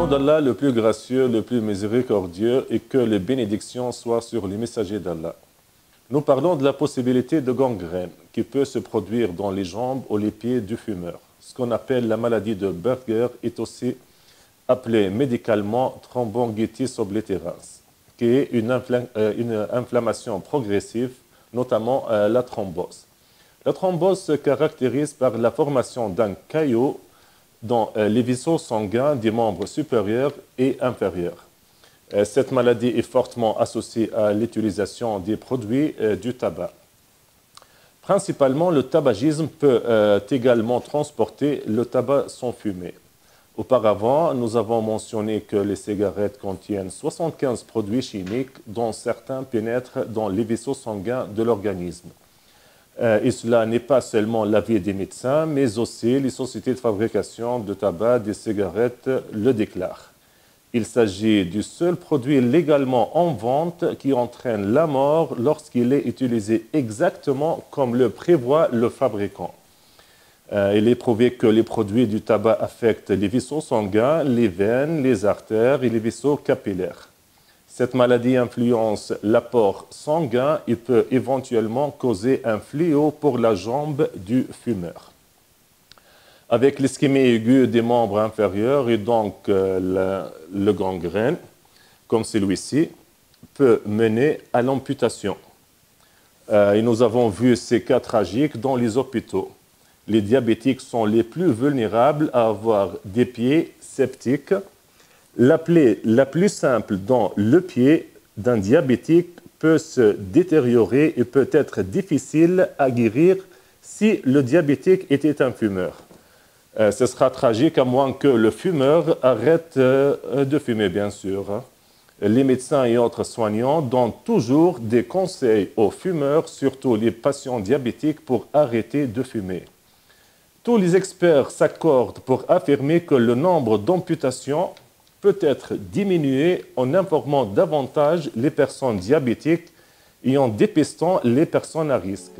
nom d'Allah, le plus gracieux, le plus miséricordieux, et que les bénédictions soient sur les messagers d'Allah. Nous parlons de la possibilité de gangrène qui peut se produire dans les jambes ou les pieds du fumeur. Ce qu'on appelle la maladie de Berger est aussi appelée médicalement thrombongitis obliterans, qui est une inflammation progressive, notamment la thrombose. La thrombose se caractérise par la formation d'un caillot dans les vaisseaux sanguins des membres supérieurs et inférieurs. Cette maladie est fortement associée à l'utilisation des produits du tabac. Principalement, le tabagisme peut également transporter le tabac sans fumer. Auparavant, nous avons mentionné que les cigarettes contiennent 75 produits chimiques dont certains pénètrent dans les vaisseaux sanguins de l'organisme. Et cela n'est pas seulement l'avis des médecins, mais aussi les sociétés de fabrication de tabac des cigarettes le déclarent. Il s'agit du seul produit légalement en vente qui entraîne la mort lorsqu'il est utilisé exactement comme le prévoit le fabricant. Il est prouvé que les produits du tabac affectent les vaisseaux sanguins, les veines, les artères et les vaisseaux capillaires. Cette maladie influence l'apport sanguin et peut éventuellement causer un fléau pour la jambe du fumeur. Avec l'ischémie aiguë des membres inférieurs et donc le gangrène, comme celui-ci, peut mener à l'amputation. Et nous avons vu ces cas tragiques dans les hôpitaux. Les diabétiques sont les plus vulnérables à avoir des pieds septiques. La plaie la plus simple dans le pied d'un diabétique peut se détériorer et peut être difficile à guérir si le diabétique était un fumeur. Ce sera tragique à moins que le fumeur arrête de fumer, bien sûr. Les médecins et autres soignants donnent toujours des conseils aux fumeurs, surtout les patients diabétiques, pour arrêter de fumer. Tous les experts s'accordent pour affirmer que le nombre d'amputations peut être diminué en informant davantage les personnes diabétiques et en dépistant les personnes à risque.